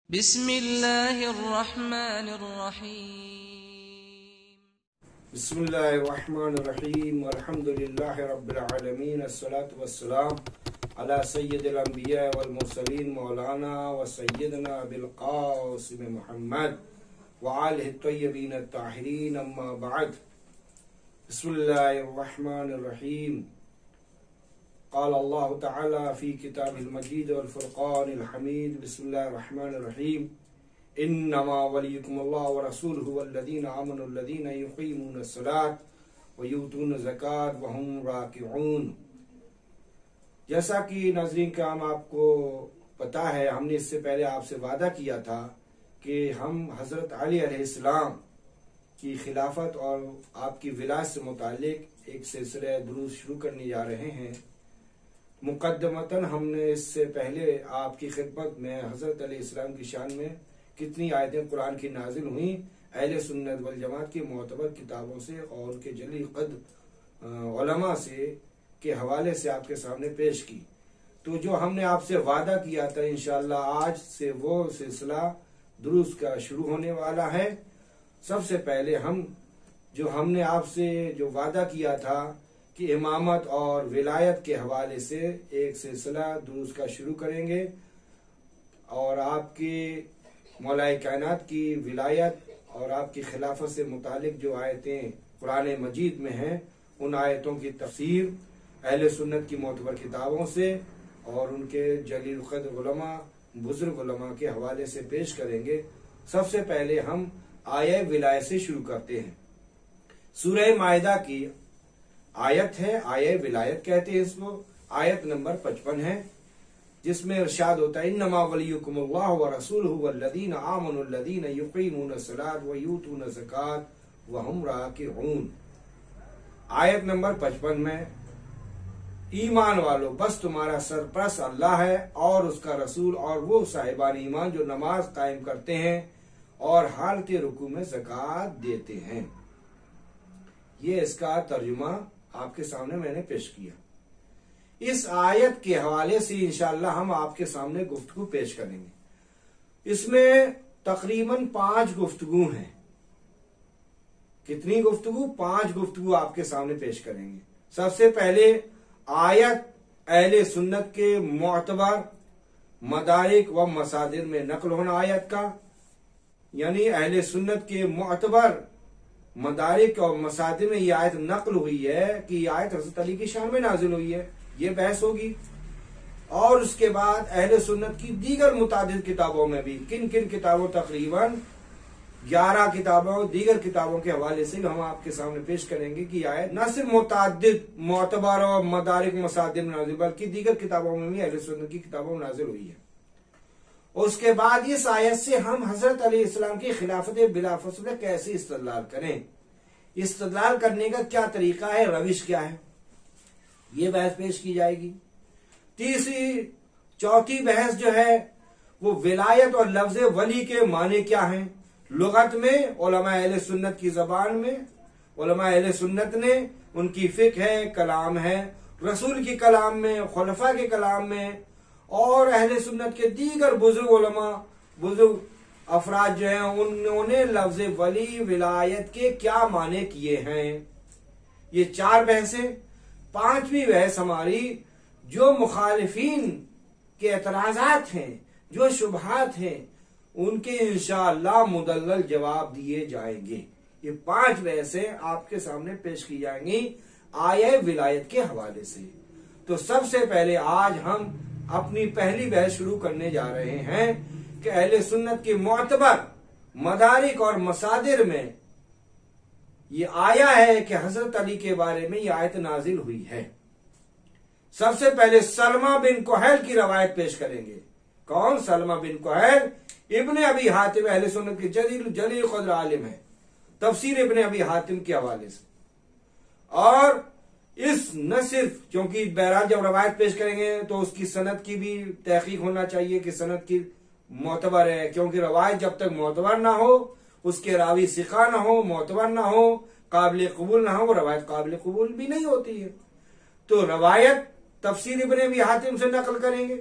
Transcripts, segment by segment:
बिस्मिल्लाहिर्रहमानिर्रहीम। बिस्मिल्लाहिर्रहमानिर्रहीम। अल्हम्दुलिल्लाहि रब्बिल आलमीन। अस्सलातु वस्सलाम अला सय्यिदिल अंबिया वल मुरसलीन मौलाना व सय्यदना अबिल कासिम मुहम्मद व आलिहि तय्यबीन अत्ताहिरीन, अम्मा बअद। बिस्मिल्लाहिर्रहमानिर्रहीम। क़ाल अल्लाहु तआला फ़ी किताबिल मजीद वल फ़ुरक़ानिल हमीद। बिस्मिल्लाहिर्रहमानिर्रहीम। इन्नमा वलियुकुमुल्लाहु व रसूलुहु वल्लज़ीना आमनु अल्लज़ीना युक़ीमूनस सलात व यूतूनज़ ज़कात व हुम राकिऊन। जैसा कि नाज़रीन किराम आपको पता है, हमने इससे पहले आपसे वादा किया था कि हम हज़रत अली अलैहिस्सलाम की खिलाफत और आपकी विलायत से मुतालिक एक सिलसिला दुरूस शुरू करने जा रहे हैं। मुक़द्दमतन हमने इससे पहले आपकी खिदमत में हज़रत अलैहिस्सलाम की शान में कितनी आयतें कुरान की नाजिल हुई अहले सुन्नत वल जमात की मोतबर किताबों से और उनके जली कद उलमा से के हवाले से आपके सामने पेश की। तो जो हमने आपसे वादा किया था, इंशाअल्लाह आज से वो सिलसिला दुरूस का शुरू होने वाला है। सबसे पहले हमने आपसे जो वादा किया था कि इमामत और विलायत के हवाले से एक सिलसिला दुरूस का शुरू करेंगे और आपके मौलाए कायनात की विलायत और आपकी खिलाफत से मुतालिक जो आयतें कुरान मजीद में हैं, उन आयतों की तफसीर अहले सुन्नत की मोतबर किताबों से और उनके जलील क़द्र उलमा बुजुर्ग उलमा के हवाले से पेश करेंगे। सबसे पहले हम आय विलायत से शुरू करते हैं। सूरह माइदा की आयत है, आय विलायत कहते हैं इसको। आयत नंबर 55 है, जिसमें इरशाद होता है इन्नमा वलियुकुमुल्लाहु व रसूलुहु वल्लज़ीना आमनु अल्लज़ीना युक़ीमूनस सलात व यूतूनज़ ज़कात व हुम राकिऊन। आयत नंबर 55 में, ईमान वालों, बस तुम्हारा सरपरस्त अल्लाह है और उसका रसूल और वो साहिबान ईमान जो नमाज कायम करते हैं और हालत रुकू में ज़कात देते हैं। ये इसका तर्जुमा आपके सामने मैंने पेश किया। इस आयत के हवाले से इंशाअल्लाह हम आपके सामने गुफ्तगू पेश करेंगे। इसमें तकरीबन 5 गुफ्तगू हैं। कितनी गुफ्तगू? 5 गुफ्तगू आपके सामने पेश करेंगे। सबसे पहले आयत अहले सुन्नत के मोतबर मदारिक व मसादिर में नकल होना आयत का, यानी अहले सुन्नत के मोतबर मदारिक और मसादिर में यह आयत नकल हुई है कि यह आयत हज़रत अली की शान में नाजिल हुई है। ये बहस होगी। और उसके बाद अहले सुन्नत की दीगर मुतादिद किताबों में भी, किन किन किताबों, तकरीबन 11 किताबों, दीगर किताबों के हवाले से हम आपके सामने पेश करेंगे कि आयत न सिर्फ मुतादिद मोतबर और मदारिक मसादिर में नाजिल, बल्कि दीगर किताबों में भी अहले सुन्नत की किताबों में नाजिल हुई है। उसके बाद इस आयत से हम हजरत अलैहिस्सलाम की खिलाफत बिला फस्ल कैसे इस्तदलाल करें, इस्तदलाल करने का क्या तरीका है, रविश क्या है, ये बहस पेश की जाएगी। चौथी बहस जो है वो विलायत और लफ्ज वली के माने क्या हैं लुगत में, उलमा अहले सुन्नत की जबान में, उलमा अहले सुन्नत ने उनकी फिक्र है, कलाम है, रसूल की कलाम में, खुलफा के कलाम में, और अहले सुन्नत के दीगर बुजुर्ग उलमा, बुजुर्ग अफराद जो हैं, उन्होंने लफ्ज वली विलायत के क्या माने किए हैं। ये 4 बहसें। 5वीं बहस हमारी जो मुखालिफीन के एतराजात हैं, जो शुबहात हैं, उनके इंशाअल्लाह मुदल्लल जवाब दिए जाएंगे। ये 5 बहसें आपके सामने पेश की जाएंगी आय विलायत के हवाले से। तो सबसे पहले आज हम अपनी पहली बहस शुरू करने जा रहे हैं कि अहले सुन्नत की मोतबर मदारिक और मसादिर में ये आया है कि हजरत अली के बारे में ये आयत नाजिल हुई है। सबसे पहले सलमा बिन कुहैल की रवायत पेश करेंगे। कौन? सलमा बिन कुहैल इब्ने अबी हातिम अहले सुन्नत के जलील क़द्र आलिम है, तफसीर इब्ने अबी हातिम के हवाले से। और इस न सिर्फ, क्योंकि बहरहाल जब रवायत पेश करेंगे तो उसकी सनद की भी तहकीक होना चाहिए कि सनद की मोतबर है, क्योंकि रवायत जब तक मोतबर ना हो, उसके रावी सिखा ना हो, मोतबर ना हो, काबिल कबूल ना हो, वो रवायत काबिल कबूल भी नहीं होती है। तो रवायत तफसीर इब्ने अबी हातिम से नकल करेंगे।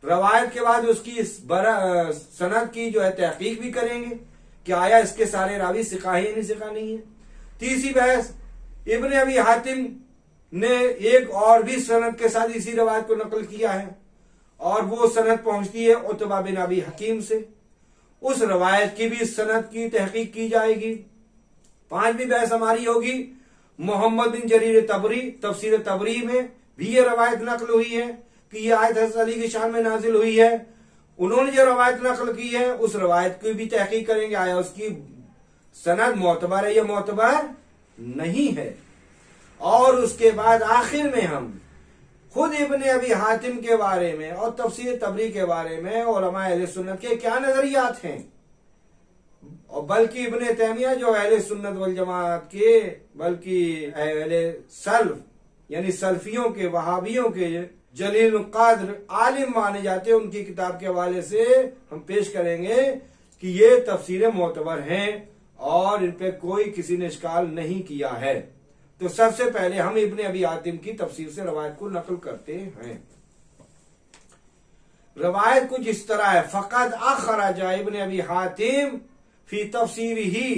रवायत के बाद उसकी सनद की जो है तहकीक भी करेंगे कि आया इसके सारे रावी सिका है या नहीं सिका नहीं है। तीसरी बहस, इब्ने अबी हातिम ने एक और भी सनद के साथ इसी रवायत को नकल किया है और वो सनद पहुंचती है उतबा बिन अबी हकीम से, उस रवायत की भी सनद की तहकीक की जाएगी। पांचवी बहस हमारी होगी, मोहम्मद बिन जरीर तबरी तफसीर तबरी में भी ये रवायत नकल हुई है कि ये आयत हज़रत अली की शान में नाजिल हुई है। उन्होंने जो रवायत नकल की है उस रवायत की भी तहकीक करेंगे, आया उसकी सनद मोतबर है या मोतबर नहीं है। और उसके बाद आखिर में हम खुद इब्ने अबी हातिम के बारे में और तफसीर तबरी के बारे में उलमा अहले सुन्नत के क्या नजरियात हैं, और बल्कि इब्ने तैमिया जो अहले सुन्नत वल जमात के बल्कि अहले सल्फ यानी सल्फियों के वहाबियों के जलील कादर आलिम माने जाते हैं, उनकी किताब के हवाले से हम पेश करेंगे कि ये तफसीरें मोतबर हैं और इन पे कोई किसी ने इश्काल नहीं किया है। तो सबसे पहले हम इब्ने अबी हातिम की तफसीर से रवायत को नकल करते हैं। रवायत कुछ इस तरह है, फकद अखरजा इब्ने अबी हातिम फी तफसीरिही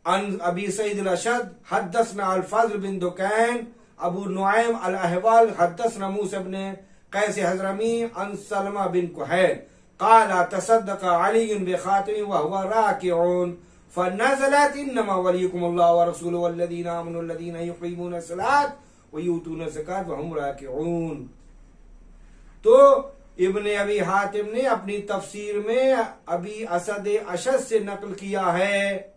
अन अबी सईद अल-अशद हद्दसना अल-फज़ल बिन दुकैन अबू नुआइम अल-अहवाल हद्दसना मूसा इब्न कैस हज़रमी अन सलमा बिन कुहैल क़ाला तसद्दक़ अली बिखातिमी व हुवा राकिऊन फनज़लत इन्नमा वलियुकुमुल्लाहु व रसूलुहु वल्लज़ीना आमनु वल्लज़ीना युक़ीमूना अस्सलात व यूतूना ज़कात व हुम राकिऊन। तो इब्ने अबी हातिम ने अपनी तफसीर में अबी असद अशद से नकल किया है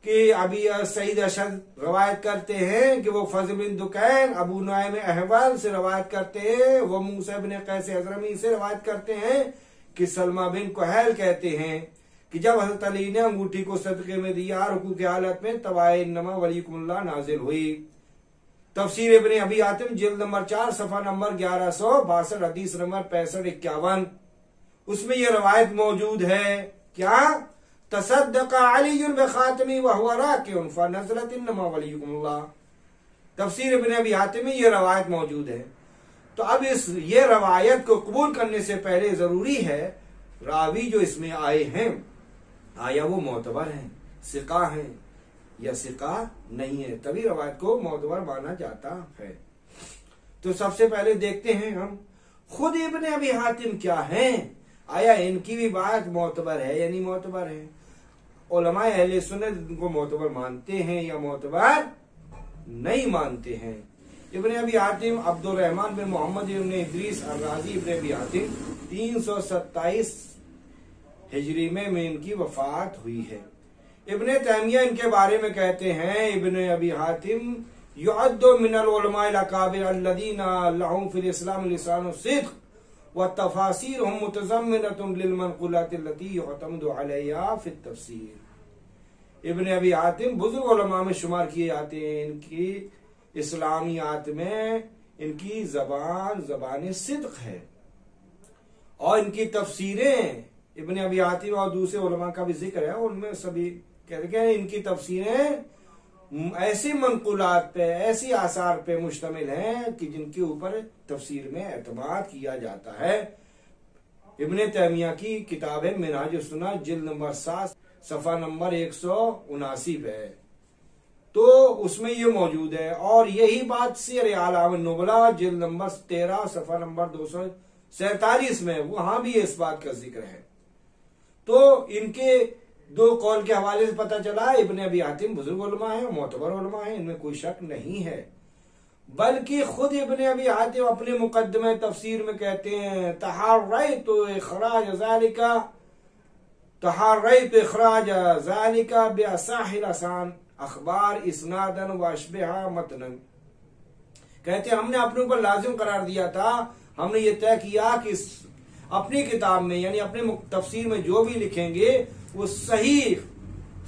कि अबी सईद अशद रवायत करते हैं कि वो फज़ल बिन दुकैन अबू नुआइम अहवाल से रवायत करते हैं, वो मूसा इब्न कैस हज़रमी से रवायत करते हैं कि सलमा बिन कुहैल कहते हैं कि जब हज़रत अली ने अंगूठी को सदके में दिया रुकू की हालत में तब आए इन्नमा वलियुकुमुल्लाह नाजिल हुई। तफसीर इब्ने अबी हातिम जिल्द नंबर 4 सफा नंबर 1162 हदीस नंबर 65-51 उसमें यह रवायत मौजूद है, क्या तसद्दक़ अली बिखातिमी व हुवा राकिऊन फनज़लत इन्नमा वलियुकुमुल्लाह। तफसीर इब्ने अबी हातिम में यह रवायत मौजूद है। तो अब ये रवायत को कबूल करने से पहले जरूरी है रावी जो इसमें आए हैं आया वो मोतबर हैं, सिका हैं या सिका नहीं है, तभी रवायत को मोतबर माना जाता है। तो सबसे पहले देखते हैं हम खुद इब्ने अबी हातिम क्या हैं, आया इनकी भी बात मोतबर है या नहीं मोतबर है। उलमाए अहले सुन्नत इनको मोतबर मानते हैं या मोतबर नहीं मानते हैं। इब्ने अबी हातिम अब्दुर रहमान बिन मोहम्मद इब्ने इदरीस अर-राज़ी इब्ने अबी हातिम 327 हिजरी में इनकी वफात हुई है। इब्ने तैमिया इनके बारे में कहते हैं, इब्ने अबी हातिम युअद्दु मिनल उलमाइल अकाबिर अल्लज़ीना लहुम फिल इस्लाम लिसानु सिद्क़ व तफासीरहुम मुतज़म्मिनतुन लिल मनक़ूलाति अल्लती युअतमदु अलैहा फित तफसीर। इब्ने अबी हातिम बुजुर्ग उलमा में शुमार किए जाते हैं। इनकी इस्लामियात में इनकी ज़बान सिद्क़ है और इनकी तफसीरें इब्ने अबी हातिम और दूसरे उलमा का भी जिक्र है, उनमें सभी कहते हैं इनकी तफसीरें ऐसी मनकुलात पे ऐसी आसार पे मुश्तमिल हैं कि जिनके ऊपर तफसीर में एतमाद किया जाता है। इब्ने तैमिया की किताब है मिनहाज सुन्नह जिल्द नंबर 7 सफा नंबर 179 पे है, तो उसमें ये मौजूद है। और यही बात सीर आलाम नुबला जिल्द नंबर 13 सफा नंबर 247 में वहां भी इस बात का जिक्र है। तो इनके दो कौल के हवाले से पता चला इब्ने अबी हातिम बुजुर्ग उलमा है, मोतबर उलमा है, इनमें कोई शक नहीं है। बल्कि खुद इब्ने अबी हातिम अपने मुकद्दमे तफसीर में कहते हैं तहर्रयतु इखराज ज़ालिका बिअसाहिल आसान अखबार इस्नादन व अशबिहा मतनन। कहते हैं हमने अपने ऊपर लाजिम करार दिया था, हमने ये तय किया कि अपनी किताब में यानी अपने तफसीर में जो भी लिखेंगे वो सही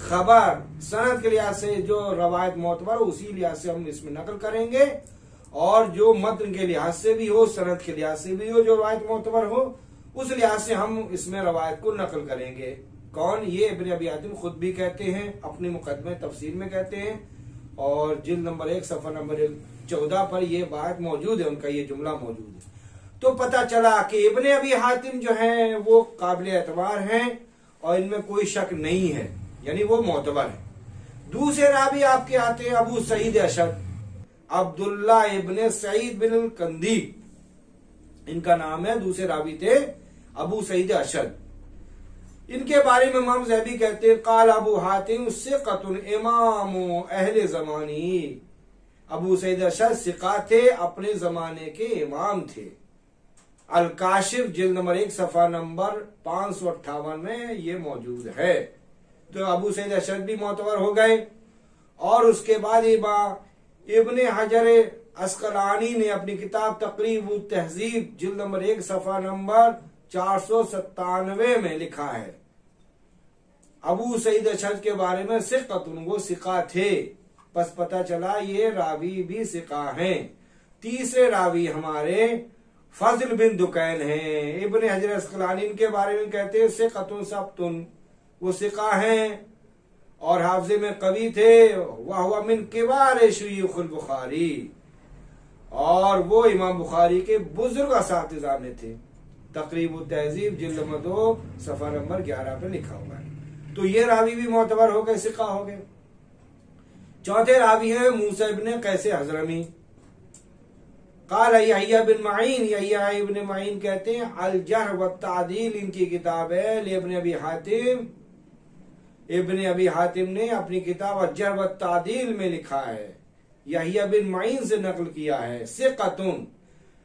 खबर सनद के लिहाज से जो रवायत मोतबर उसी लिहाज से हम इसमें नकल करेंगे, और जो मतन के लिहाज से भी हो सनद के लिहाज से भी हो जो रवायत मोतबर हो उस लिहाज से हम इसमें रवायत को नकल करेंगे। कौन? ये इब्ने अबी हातिम खुद भी कहते हैं, अपने मुकदमे तफसीर में कहते हैं, और जिल्द नंबर 1 सफा नंबर 14 पर यह बात मौजूद है, उनका ये जुमला मौजूद है। तो पता चला कि इब्ने अबी हातिम जो है वो काबिल एतबार हैं और इनमें कोई शक नहीं है, यानी वो मोतबर है। दूसरे रावी आपके आते हैं अबू सईद अशद, अब्दुल्ला इब्ने सईद बिन कंदी इनका नाम है। दूसरे रावी थे अबू सईद अशद। इनके बारे में इमाम ज़हबी कहते हैं काल अबू हातिम सिक़तुन इमाम अहले ज़मानी। अबू सईद अशद सिक़ा थे, अपने जमाने के इमाम थे। अल काशिफ जिल्द नंबर 1 सफ़ा नंबर 558 में ये मौजूद है। तो अबू सईद अशद भी मोतबर हो गए। और उसके बाद इब्ने हजर अस्कलानी ने अपनी किताब तक़रीब तहज़ीब जिल्द नंबर 1 सफ़ा नंबर 497 में लिखा है अबू सईद अशद के बारे में सिक़तुन, वो सिक़ा थे। बस पता चला ये रावी भी सिक़ा हैं। तीसरे रावी हमारे फजल बिन दुकैन हैं। इब्ने हजर अस्कलानी इनके बारे में कहते हैं सिक़तुन सब्तुन, वो सिक़ा हैं और हाफ़िज़े में कवी थे। वह मिन किबार शुयूख़ुल बुखारी, और वो इमाम बुखारी के बुजुर्ग असातिज़ा में थे। तक़रीब तहज़ीब जिल्द नंबर 2 सफ़ा नंबर 11 पे लिखा हुआ है। तो ये रावी भी मोतबर हो गए, सिक़ा हो गए। चौथे रावी है मूसा इब्ने कैसे हज़रमी। काल यहया बिन माइन, यहया इब्ने माइन कहते हैं अल जर्ह व तादील इनकी किताब है। इब्ने अबी हातिम, इब्ने अबी हातिम ने अपनी किताब अल जर्ह व तादील में लिखा है, यहया बिन माइन से नकल किया है। सिक़तुन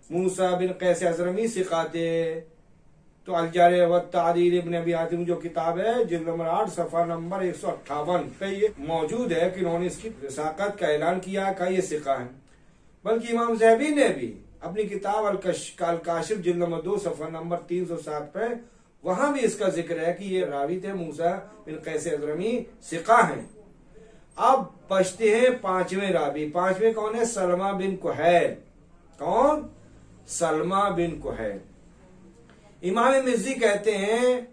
मूसा बिन कैसे हज़रमी सिक़ाते। तो अल जर्ह व तादील इब्ने अबी हातिम जो किताब है जिल्द नंबर 8 सफ़ा नंबर 158 पे ये मौजूद है कि इन्होंने इसकी रिसाक़त का ऐलान किया का ये सिक़ा है। बल्कि इमाम ज़हबी ने भी अपनी किताब अल काशिफ जिल्द नंबर 2 सफ़ा नंबर 307 पे वहां भी इसका जिक्र है कि ये रावी थे मूसा बिन कैसे हज़रमी, सिक़ा हैं। अब बचते हैं पांचवें रावी। पांचवें कौन है? सलमा बिन कुहैल। कौन? सलमा बिन कुहैल। इमाम मिज़्ज़ी कहते हैं,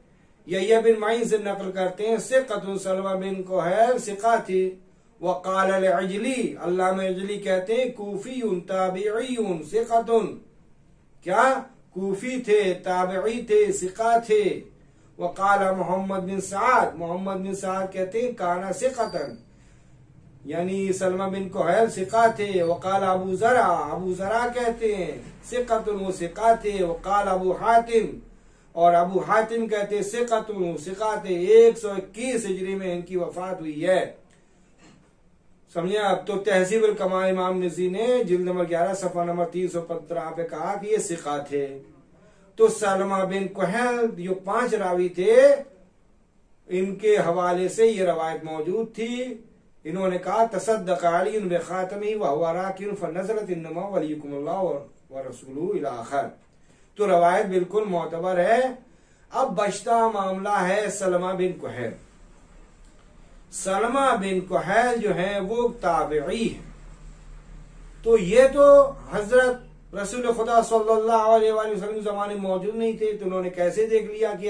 यहया बिन माइन से नकल करते हैं सिक़तुन सलमा बिन कुहैल सिक़ा थी। वक़ाल अल-अजली, अल्लामा अजली कहते हैं कूफ़ीयुन ताबिईयुन सिक़तुन, क्या कूफी थे, ताबिई थे, सिक़ा थे। वक़ाल मोहम्मद बिन साद, मोहम्मद बिन साद कहते हैं काना सिक़तन, यानी सलमा बिन कुहैल सिक़ा थे। वक़ाल अबू ज़रा, अबू ज़रा कहते हैं सिक़तुन, वो सिक़ा थे। वक़ाल अबू हातिम, और अबू हातिम कहते सिक़तुन, सिक़ा थे। 121 हिजरी में इनकी वफात हुई है। समझे आप? तो तहज़ीब अल कमाल इमाम मिज़्ज़ी ने जिल्द नंबर 11 सफ़ा नंबर 315 पे कहा कि ये सिक़ा थे। तो सलमा बिन कुहैल जो 5 रावी थे, इनके हवाले से ये रवायत मौजूद थी। इन्होंने कहा तसद्दक़ अलीयुन बिख़ातमी व हुवा राकिन फ़नज़लत इन्नमा वलियुकुमुल्लाह व रसूलुहु इला आख़िर। तो रवायत बिल्कुल मोतबर है। अब बचता मामला है सलमा बिन कुहैल। सलमा बिन कुहैल जो है वो ताबिई है। तो ये तो हजरत रसूल खुदा सल्लल्लाहु अलैहि वसल्लम जमाने में मौजूद नहीं थे, तो उन्होंने कैसे देख लिया कि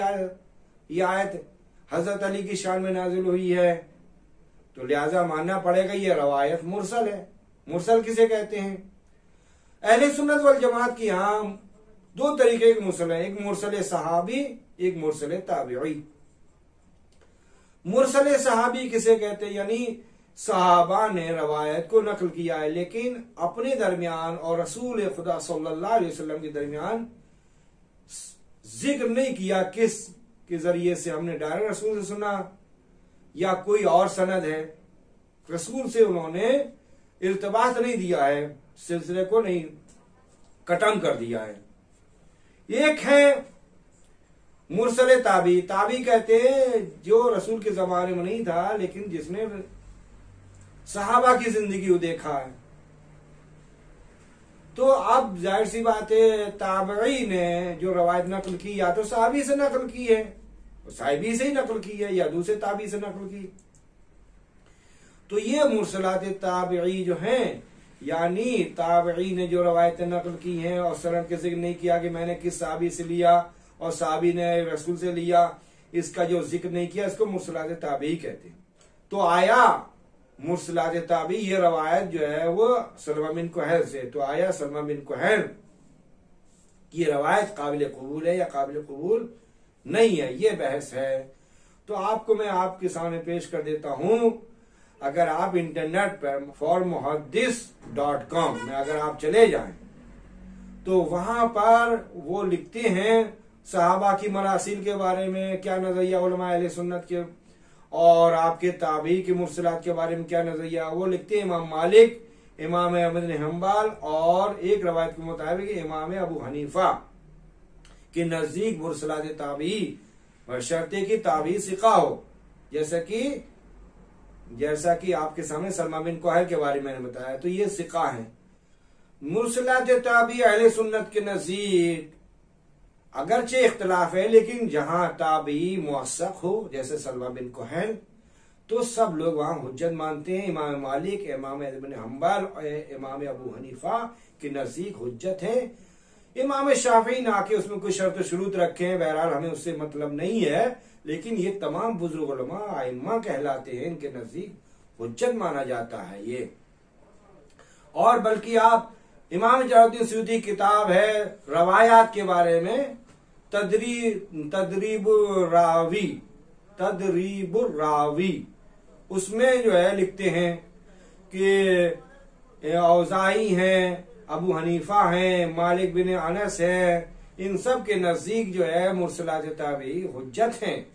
ये आयत हजरत अली की शान में नाजिल हुई है? तो लिहाजा मानना पड़ेगा ये रवायत मुरसल है। मुरसल किसे कहते हैं? अहले सुन्नत वल जमात की यहाँ 2 तरीके के मुरसल है, एक मुरसल सहाबी, एक मुरसल ताबिई। मुरसल सहाबी किसे कहते हैं? यानी सहाबा ने रवायत को नकल किया है, लेकिन अपने दरमियान और रसूल खुदा सल्लल्लाहु अलैहि वसल्लम के दरमियान जिक्र नहीं किया किस के जरिए से हमने डायरेक्ट रसूल से सुना या कोई और सनद है। रसूल से उन्होंने इर्तबात नहीं दिया है, सिलसिले को नहीं कटम कर दिया है। एक है मुरसल ताबी। ताबी कहते हैं जो रसूल के जमाने में नहीं था, लेकिन जिसने सहाबा की जिंदगी को देखा है। तो अब जाहिर सी बात है ताबई ने जो रवायत नकल की या तो सहाबी से नकल की है, साहिबी से ही नकल की है, या दूसरे ताबी से नकल की। तो ये मुरसलात ताबई जो हैं, यानी ताबई ने जो रवायतें नकल की हैं और सनद के जिक्र नहीं किया कि मैंने किस साहबी से लिया और साहबी ने रसूल से लिया, इसका जो जिक्र नहीं किया, इसको मुरसलात ताबई कहते हैं। तो आया मुरसलात ताबई, ये रवायत जो है वो सलमा बिन कुहैल से। तो आया सलमा बिन कुहैल कि ये रवायत काबिल कबूल है या काबिल कबूल नहीं है, ये बहस है। तो आपको मैं आपके सामने पेश कर देता हूं। अगर आप इंटरनेट पर formuhaddis.com में अगर आप चले जाएं तो वहां पर वो लिखते हैं सहाबा की मरासिल के बारे में क्या नजरिया उलमा अहले सुन्नत के, और आपके ताबी की मुरसलात के बारे में क्या नजरिया। वो लिखते हैं इमाम मालिक, इमाम अहमद बिन हंबल और एक रवायत के मुताबिक इमाम अबू हनीफा के नजदीक मुरसलात ताबी बशर्ते की ताबी सिका हो, जैसा कि आपके सामने सलमा बिन कुहैल के बारे में मैंने बताया, तो ये सिका है। मुरसलात ताबी अहले सुन्नत के नजदीक अगरचे इख्तलाफ है, लेकिन जहां ताबी मुअस्सक हो जैसे सलमा बिन कुहैल, तो सब लोग वहां हुज्जत मानते हैं। इमाम मालिक, इमाम अहमद बिन हंबल और इमाम अबू हनीफा के नजदीक हुज्जत है। इमाम शाफी ना के उसमें कोई शर्त शुरूत रखे हैं, बहरहाल हमें उससे मतलब नहीं है, लेकिन ये तमाम बुजुर्ग उलमा आइम्मा कहलाते हैं, इनके नजदीक हुज्जत माना जाता है ये। और बल्कि आप इमाम जलालुद्दीन सयूती किताब है रवायात के बारे में, तदरीबुर रावी, उसमें जो है लिखते हैं कि औज़ाई हैं, अबू हनीफा हैं, मालिक बिन अनस है, इन सब के नजदीक जो है मुरसलात ताबी हुज्जत हैं।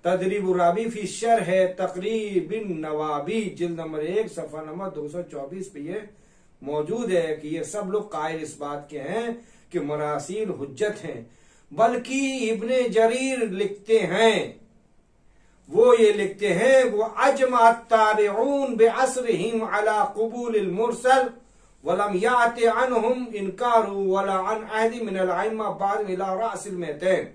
तदरीबुर रावी फी शरह तकरीबिन नवाबी जिल्द नंबर 1 सफा नंबर 224 पे ये मौजूद है कि ये सब लोग कायल इस बात के हैं कि मरासील हुज्जत हैं। बल्कि इब्ने जरीर लिखते हैं, वो ये लिखते हैं वो अजमा ताबिऊन बिअस्रहिम अला क़ुबूल मुरसल वलम याति अनहुम इनकारू वला अन अहदी मिन अल अइम्मा बाद इला रासिल मेतैन।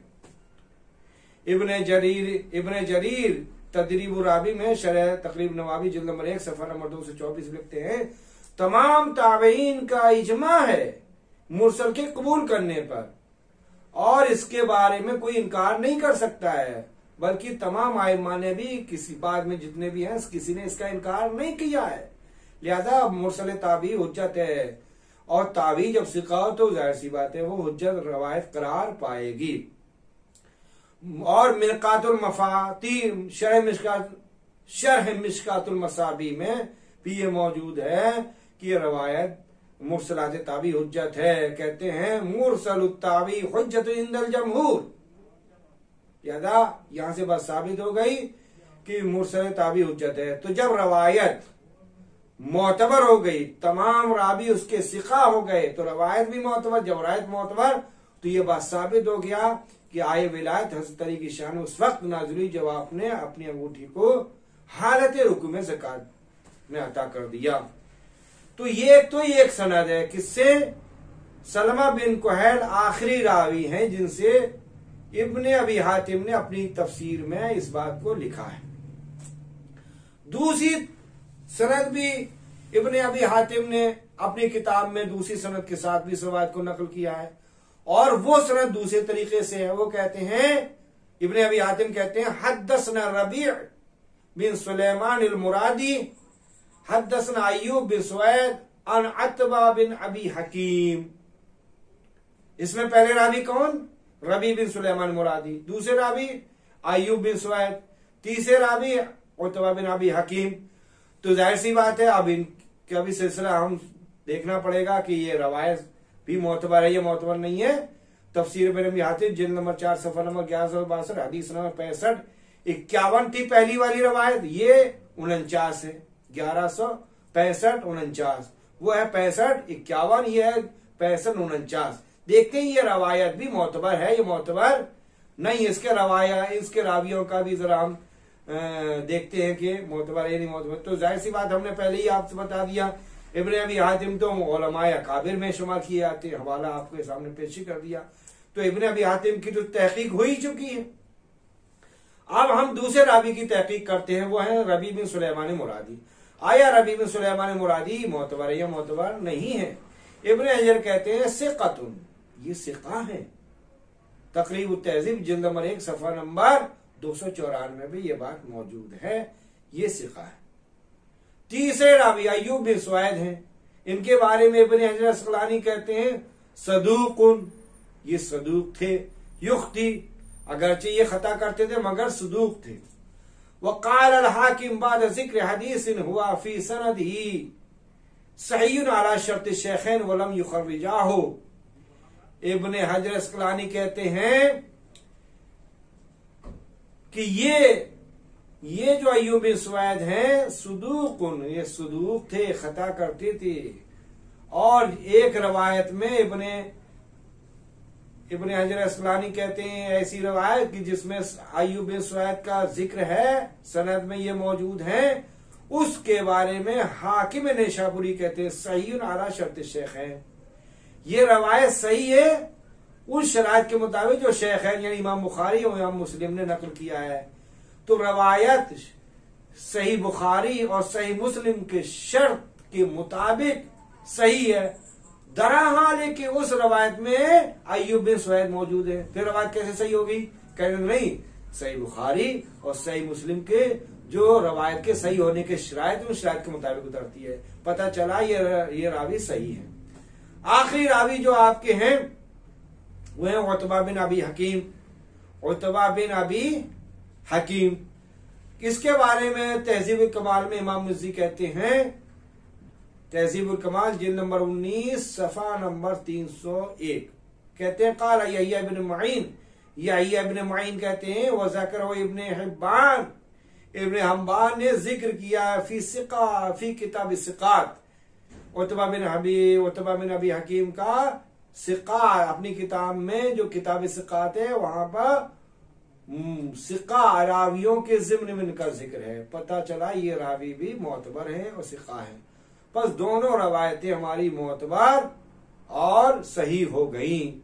इब्ने जरीर तदरीबुर रावी में शरह तकरीब नवाबी जिल्द नंबर 1 सफा नंबर 224 लिखते हैं तमाम ताबईन का इजमा है मुरसल के कबूल करने पर, और इसके बारे में कोई इनकार नहीं कर सकता है, बल्कि तमाम आइम्मा ने भी किसी बाद में जितने भी हैं किसी ने इसका इनकार नहीं किया है। लिहाजा मुरसल ताबी हुज्जत है, और ताबी जब सिका हो तो जाहिर सी बात है वो हुज्जत रवायत करार पाएगी। और मिरकातुल मफातीर शरह मिशकातुल मसाबी में भी ये मौजूद है कि ये रवायत मुरसलात ताबी हुज्जत है। कहते हैं मुरसल ताबी हुज्जत इंदल जमहूर। यादा यहां से बात साबित हो गई कि मुरसल ताबी हुज्जत है। तो जब रवायत मोतबर हो गई, तमाम रावी उसके सिखा हो गए, तो रवायत भी मोतबर। जब रवायत मोतबर तो ये बात साबित हो गया कि आए विलायत हज़रत अली की शान उस वक्त नाज़िल हुई जब आपने अपनी अंगूठी को हालत रुकू में ज़कात में अता कर दिया। तो ये एक सनद है किससे? सलमा बिन कुहैल आखिरी रावी हैं जिनसे इब्ने अबी हातिम ने अपनी तफसीर में इस बात को लिखा है। दूसरी सनद भी इब्ने अबी हातिम ने अपनी किताब में दूसरी सनद के साथ भी इस रवायत को नकल किया है, और वो सनद दूसरे तरीके से है। वो कहते हैं, इब्ने अबी हातिम कहते हैं हद्दसना रबी' बिन सुलेमान अल मुरादी हद्दसना अय्यूब बिन सुवैद अन अतबा बिन अबी हकीम। इसमें पहले रावी कौन? रबी बिन सुलेमान मुरादी, दूसरे रावी अय्यूब बिन सुवैद, तीसरे रावी उतबा बिन अबी हकीम। तो जाहिर सी बात है अब इनका भी सिलसिला हम देखना पड़ेगा कि ये रवायत भी मोतबर है या मोतबर नहीं है। तफसीर बिन अबी हातिम जिल्द नंबर 4 सफा नंबर 1162 हदीस नंबर 65 51 थी पहली वाली रवायत, ये 49 है 1165 49, वो है 65 51, ये है 65 49। देखते हैं ये रवायत भी मोतबर है या मोतबर नहीं। इसके रावियों का भी जरा हम देखते हैं कि मोतबर है नहीं मोतबर। तो जाहिर सी बात हमने पहले ही आपसे बता दिया, इब्ने अबी हातिम तो उलमाए अकाबिर में शुमार किए जाते, हवाला आपके सामने पेश कर दिया। तो इब्ने अबी हातिम की तो तहकीक हो ही चुकी है। अब हम दूसरे रावी की तहकीक करते हैं, वो है रबी बिन सुलेमान मुरादी। आया रबी बिन सुलेमान मुरादी मोतबर है या मोतबर नहीं है? इब्ने हजर कहते हैं सिक़तुन, ये सिक़ा है। तक़रीब तहज़ीब जिल्द नंबर 1 सफ़ा नंबर 294 में ये बात मौजूद है, ये सिक़ा है। तीसरे रावी अय्यूब बिन सुवैद हैं, इनके बारे में इब्ने हजर अस्क़लानी कहते हैं सदूकुन, ये सदूक थे। युख्ती, अगरचे ये खता करते थे मगर सदूक थे। वक़ाल अल हाकिम बाद ज़िक्र हदीसिन हुआ फी सनदिही सहीयुन अला शर्त शेखैन वलम युखर्रिजाहु। इब्ने हजर अस्क़लानी कहते हैं कि ये जो अय्यूब बिन सुवैद हैं सदूकुन, ये सदूक थे, खता करते थे। और एक रवायत में इब्ने हजर अस्क़लानी कहते हैं ऐसी रवायत कि जिसमें अय्यूब बिन सुवैद का जिक्र है, सनद में ये मौजूद है, उसके बारे में हाकिम नेशापुरी कहते हैं सहीयुन अला शर्त शेखैन, ये रवायत सही है उस शराइत के मुताबिक जो शेखैन यानी इमाम बुखारी और इमाम मुस्लिम ने नकल किया है। तो रवायत सही बुखारी और सही मुस्लिम के शर्त के मुताबिक सही है। दरहाल है कि उस रवायत में अय्यूब बिन सुवैद मौजूद है, फिर रवायत कैसे सही होगी? कहने नहीं, सही बुखारी और सही मुस्लिम के जो रवायत के सही होने के शराइत उन शराइत के मुताबिक उतरती है। पता चला ये रावी सही है। आखिरी रावी जो आपके हैं वो है उतबा बिन अबी हकीम। उतबा बिन अबी हकीम, किसके बारे में तहजीबुल कमाल में इमाम मुज़्ज़ी कहते हैं, तहजीबुल कमाल जिल्द नंबर 19 सफ़ा नंबर 301, कहते हैं काला यहया इब्न मुईन, यहया इब्न मुईन कहते हैं व ज़करहु इब्न हिब्बान, इब्न हिब्बान ने जिक्र किया फी किताब सिक़ात। उतबा बिन अबी हकीम का सिक़ा अपनी किताब में जो किताब सिक़ात है वहां पर सिक़ा रावियों के ज़िम्न में इनका जिक्र है। पता चला ये रावी भी मोतबर है और सिक़ा है। बस दोनों रवायतें हमारी मोतबर और सही हो गई।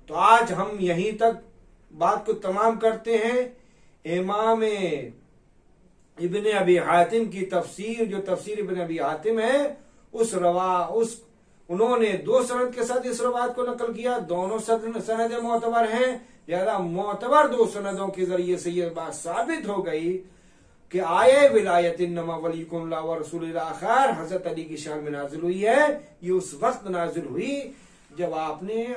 तो आज हम यहीं तक बात को तमाम करते हैं। इमाम इब्न अबी हातिम की तफसीर, जो तफसीर इब्न अबी हातिम है, उन्होंने दो सनद के साथ इस रवायत को नकल किया। दोनों सनद मोतबर हैं। लिहाजा मोतबर दो सनदों के जरिए से यह बात साबित हो गई कि आये विलायत इन्नमा वलियुकुमुल्लाह व रसूलुल आखिर हजरत अली की शान में नाजिल हुई है। ये उस वक्त नाजिल हुई जब आपने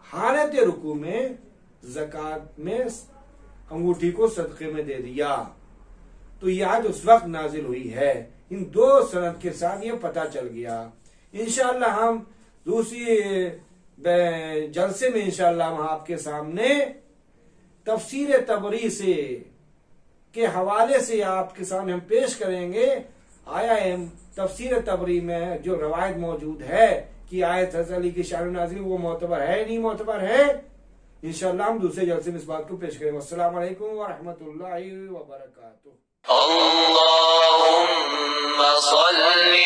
हालत रुकू में ज़कात में अंगूठी को सदक़े में दे दिया। तो यह आज उस वक्त नाजिल हुई है। इन दो सनद के साथ ये पता चल गया। इंशाअल्लाह हम दूसरी जलसे में इंशाअल्लाह हम आपके सामने तफसीर तबरी से के हवाले से आपके सामने हम पेश करेंगे। आया तफसीर तबरी में जो रवायत मौजूद है कि आयत हज़रत अली की शान नाज़िल वो मोतबर है नहीं मोतबर है, इंशाअल्लाह हम दूसरे जलसे में इस बात को पेश करेंगे। अस्सलामु अलैकुम व रहमतुल्लाहि व बरकातुहू। अल्लाहुम्मा सल्लि